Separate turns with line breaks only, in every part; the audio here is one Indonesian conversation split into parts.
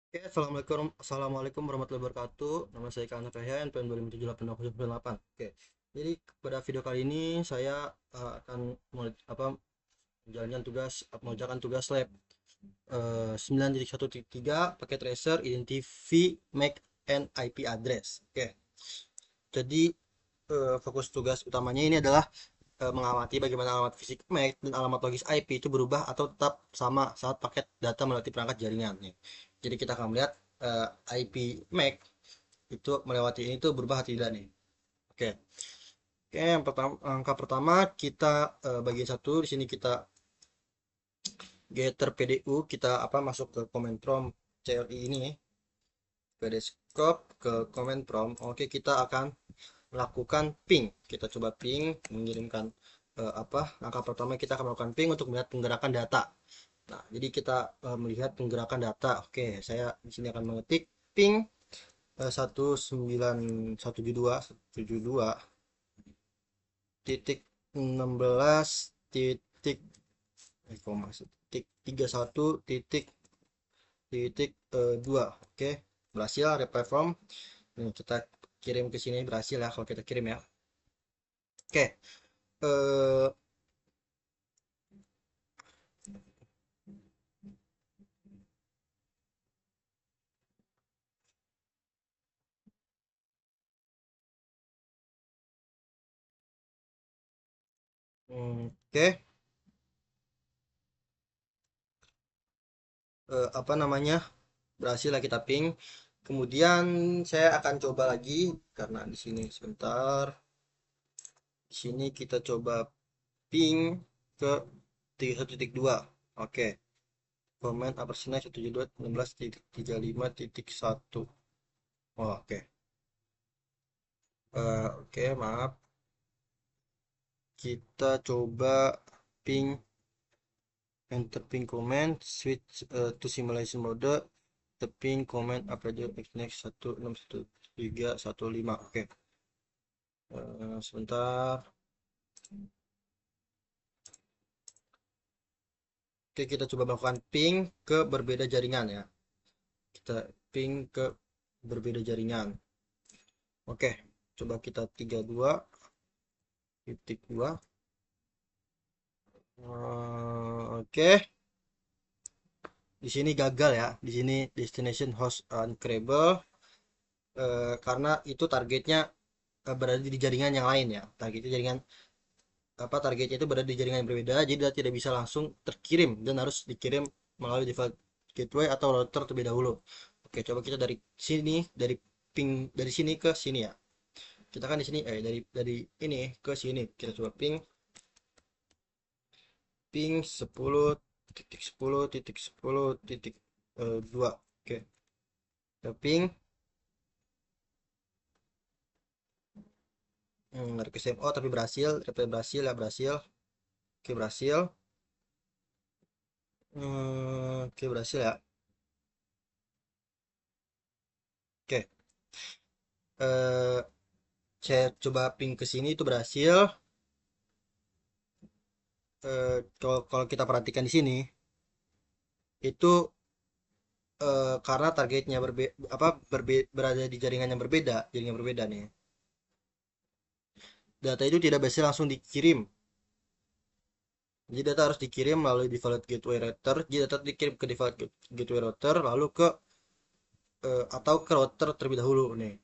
Oke, assalamualaikum warahmatullahi wabarakatuh. Nama saya Kak Anafehya, NPM 2078. Oke, jadi pada video kali ini saya akan menjalankan tugas, mengerjakan tugas lab 9.1.3 paket tracer, identify, MAC, and IP address. Oke, jadi fokus tugas utamanya ini adalah mengamati bagaimana alamat fisik MAC dan alamat logis IP itu berubah atau tetap sama saat paket data melewati perangkat jaringan. Nih. Jadi kita akan melihat IP MAC itu melewati ini tuh berubah atau tidak nih. Oke. Oke, yang pertama, angka pertama kita bagian satu di sini kita getter PDU, kita masuk ke command prompt CLI ini, PDScope ke command prompt. Oke, kita akan melakukan ping. Kita coba ping, mengirimkan langkah pertama kita akan melakukan ping untuk melihat penggerakan data. Nah, jadi kita melihat penggerakan data. Oke, saya di sini akan mengetik ping 19172 titik 16 titik koma titik 31 titik titik 2. Oke, berhasil reply from. Ini kita kirim ke sini, berhasil ya kalau kita kirim ya. Oke, eh oke, apa namanya, berhasil lah kita ping. Kemudian saya akan coba lagi karena di sini sebentar. Di sini kita coba ping ke 31.2. Oke. Comment Apersina 172.16.35.1. Oh, oke. Oke, maaf. Kita coba ping enter ping comment switch to simulation mode. The ping comment aperture next 161.315. Oke. Sebentar. Oke, kita coba melakukan ping ke berbeda jaringan ya. Kita ping ke berbeda jaringan. Oke, coba kita 32.2. Oke, di sini gagal ya. Di sini destination host uncreable karena itu targetnya berada di jaringan yang lain ya. Targetnya itu berada di jaringan yang berbeda, jadi dia tidak bisa langsung terkirim dan harus dikirim melalui default gateway atau router terlebih dahulu. Oke, coba kita dari sini, dari ping dari sini ke sini ya. Kita kan di sini dari ini ke sini. Kita coba ping ping 10.10.10.2. Oke, kita ping request MO tapi berhasil, reply berhasil ya, berhasil. Oke, berhasil. Oke, berhasil ya. Oke. Eh saya coba ping ke sini itu berhasil. Kalau kita perhatikan di sini itu karena targetnya berada di jaringan yang berbeda nih. Data itu tidak bisa langsung dikirim. Jadi data harus dikirim melalui default gateway router. Jadi data dikirim ke default gateway router lalu ke atau ke router terlebih dahulu nih.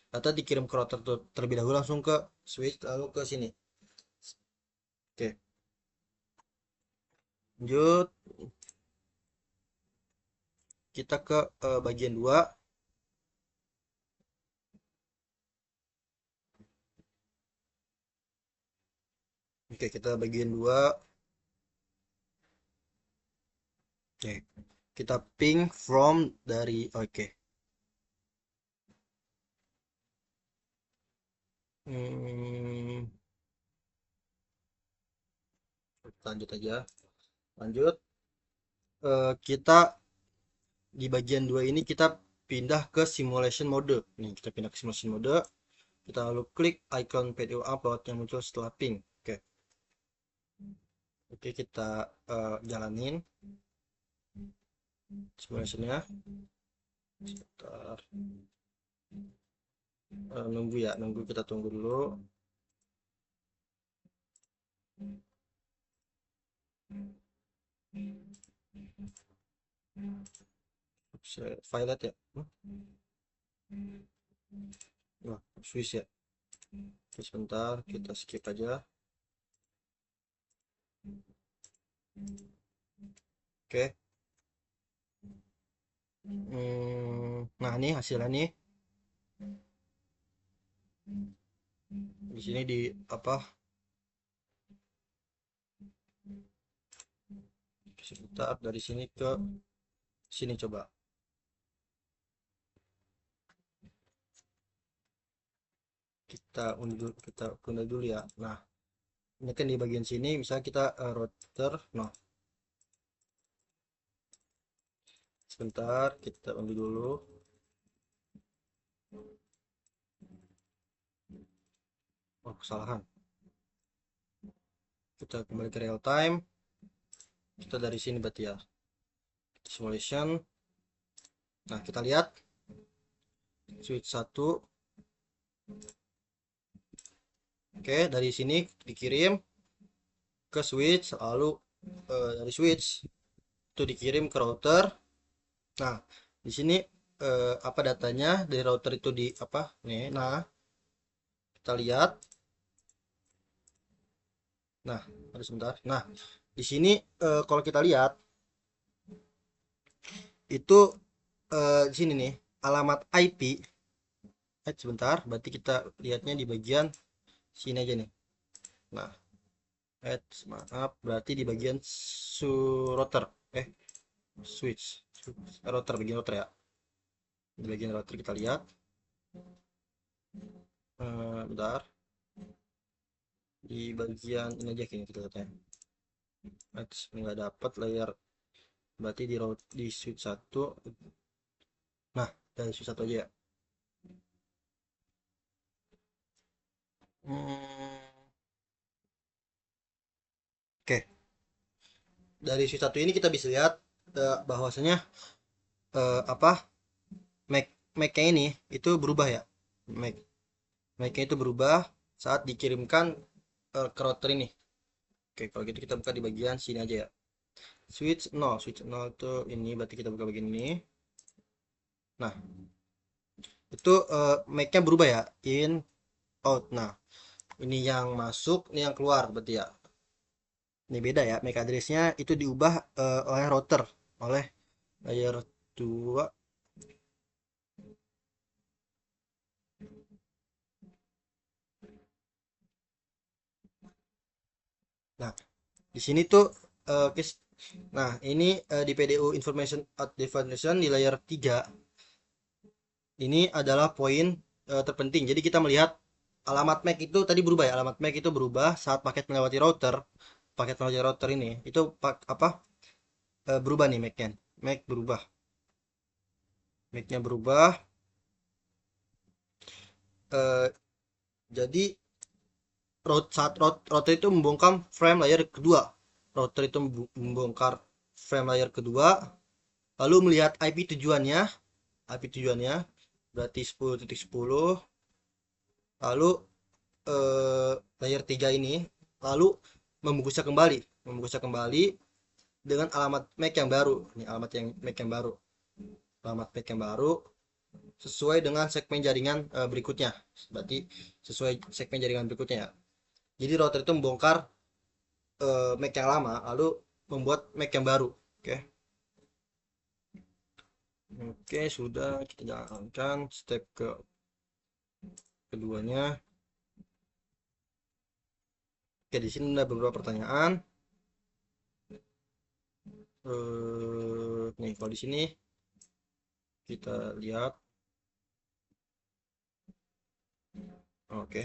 Data dikirim ke router terlebih dahulu langsung ke switch lalu ke sini. Oke, lanjut kita ke bagian 2. Oke, kita bagian 2. Oke, kita ping from dari oke. Hmm, lanjut aja. Lanjut. Kita di bagian 2 ini kita pindah ke simulation mode. Nih, kita pindah ke simulation mode. Kita lalu klik icon PDO upload yang muncul setelah ping. Oke. Oke, kita jalanin simulationnya. Sebentar. Nunggu ya, nunggu, kita tunggu dulu. Violet ya. Wah, Swiss ya. Oke, sebentar, kita skip aja. Oke. Nah, ini hasilnya nih. Di sini di apa? Sebentar, dari sini ke sini coba. Kita tunda dulu ya. Nah, ini kan di bagian sini misalnya kita router. Nah, sebentar, kita undi dulu. Oh, kesalahan. Kita kembali ke real time. Kita dari sini berarti ya. Simulation. Nah, kita lihat switch 1. Oke, dari sini dikirim ke switch, lalu dari switch itu dikirim ke router. Nah, di sini apa datanya dari router itu di apa? Nih, nah, kita lihat. Nah, ada sebentar. Nah, di sini kalau kita lihat itu di sini nih alamat IP. Sebentar, berarti kita lihatnya di bagian sini aja nih. Nah, maaf, berarti di bagian router, switch, router, bagian router ya. Di bagian router kita lihat. Bentar, di bagian ini aja kayaknya kita lihatnya. Nggak dapat layar, berarti di switch 1. Nah, dari switch 1 aja ya. Oke, dari switch 1 ini kita bisa lihat bahwasanya apa, Mac Mac-nya ini itu berubah ya. Mac Mac-nya itu berubah saat dikirimkan ke router ini. Oke, kalau gitu kita buka di bagian sini aja ya. Switch 0 itu ini, berarti kita buka bagian ini. Nah, itu Mac-nya berubah ya, in, out. Nah, ini yang masuk, ini yang keluar berarti ya. Ini beda ya, MAC address-nya itu diubah oleh router, oleh layer 2. Nah, di sini tuh nah, ini di PDU Information at Definition di layer 3 ini adalah poin terpenting. Jadi kita melihat alamat MAC itu tadi berubah ya. Alamat MAC itu berubah saat paket melewati router. Paket melewati router ini itu apa? Berubah nih MAC-nya. MAC berubah. MAC-nya berubah. eh, jadi saat router itu membongkar frame layer kedua. Router itu membongkar frame layer kedua, lalu melihat IP tujuannya berarti 10.10, lalu layer 3 ini, lalu membungkusnya kembali dengan alamat MAC yang baru. Ini MAC yang baru. Alamat MAC yang baru sesuai dengan segmen jaringan berikutnya. Berarti sesuai segmen jaringan berikutnya ya. Jadi router itu membongkar Mac yang lama lalu membuat Mac yang baru. Oke. Oke, sudah, kita jalankan step keduanya. Oke, di sini ada beberapa pertanyaan. Nih, kalau di sini kita lihat. Oke.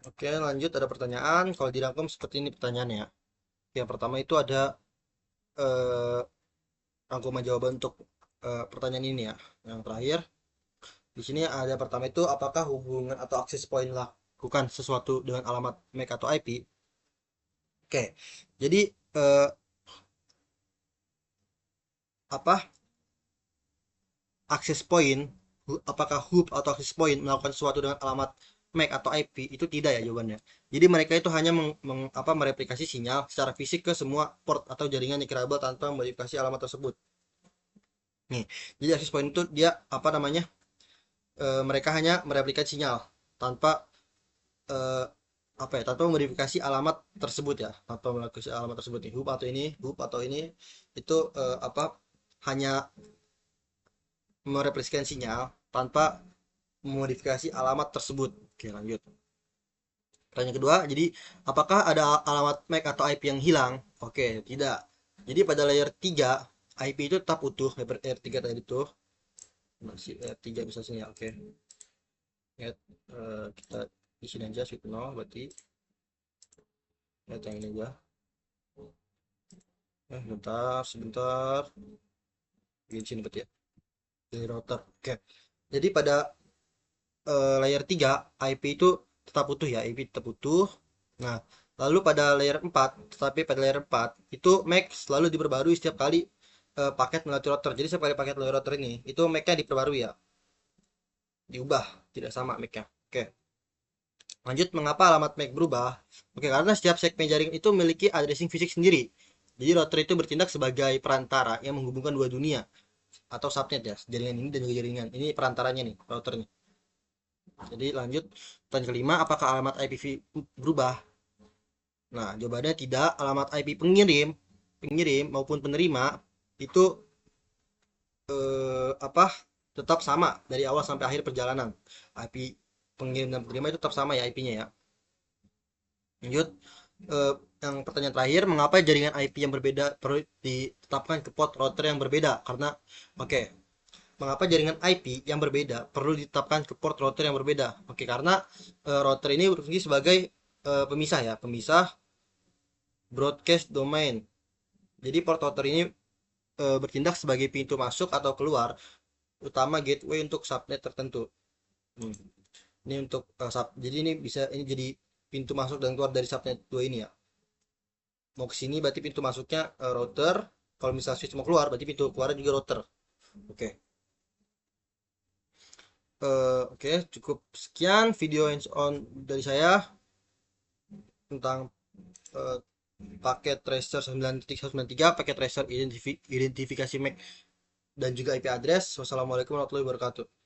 Oke, lanjut, ada pertanyaan. Kalau dirangkum seperti ini pertanyaannya. Yang pertama itu ada eh, rangkuman jawaban untuk pertanyaan ini ya. Yang terakhir, di sini ada pertama itu apakah hubungan atau akses point lakukan sesuatu dengan alamat MAC atau IP? Oke. Jadi eh, apa access point, apakah hub atau access point melakukan sesuatu dengan alamat MAC atau IP, itu tidak ya jawabannya. Jadi mereka itu hanya mereplikasi sinyal secara fisik ke semua port atau jaringan encryptable tanpa memodifikasi alamat tersebut. Nih, jadi access point itu dia mereka hanya mereplikasi sinyal tanpa eh, tanpa memodifikasi alamat tersebut ya, tanpa memodifikasi alamat tersebut nih, hub atau ini itu hanya mereplikasikan sinyal tanpa memodifikasi alamat tersebut. Oke, lanjut. Pertanyaan kedua, jadi apakah ada alamat MAC atau IP yang hilang? Oke, tidak. Jadi pada layer 3 IP itu tetap utuh, layer 3 tadi itu masih layer 3 bisa sinyal. Oke. Ya, kita di sini aja sweep 0 berarti lihat yang ini aja. Bentar, sebentar. Di sini berarti ya. Di router. Oke. Jadi pada layer 3 IP itu tetap utuh ya, IP tetap utuh. Nah, lalu pada layer 4, tetapi pada layer 4 itu MAC selalu diperbarui setiap kali paket melalui router. Jadi setiap kali paket melalui router ini, itu MAC-nya diperbarui ya. Diubah, tidak sama MAC-nya. Oke. Lanjut, mengapa alamat MAC berubah? Oke, karena setiap segmen jaring itu memiliki addressing fisik sendiri. Jadi router itu bertindak sebagai perantara yang menghubungkan dua dunia atau subnet ya, jaringan ini dan juga jaringan. Ini perantaranya nih, routernya. Jadi lanjut, pertanyaan kelima, apakah alamat IPv berubah? Nah, jawabannya tidak. Alamat IP pengirim, pengirim maupun penerima itu eh, apa tetap sama dari awal sampai akhir perjalanan. IP pengirim dan penerima itu tetap sama ya IP-nya ya. Lanjut, eh, yang pertanyaan terakhir, mengapa jaringan IP yang berbeda perlu ditetapkan ke port router yang berbeda? Karena, oke, mengapa jaringan IP yang berbeda perlu ditetapkan ke port router yang berbeda? Oke, karena router ini berfungsi sebagai pemisah ya, pemisah broadcast domain. Jadi port router ini bertindak sebagai pintu masuk atau keluar utama gateway untuk subnet tertentu. Hmm. Ini untuk jadi ini bisa ini jadi pintu masuk dan keluar dari subnet 2 ini ya. Mau ke sini berarti pintu masuknya router. Kalau misalnya switch mau keluar berarti pintu keluarnya juga router. Oke. Oke, cukup sekian video hands on dari saya tentang eh, paket tracer 9.193, paket tracer identifikasi MAC dan juga IP address. Wassalamualaikum warahmatullahi wabarakatuh.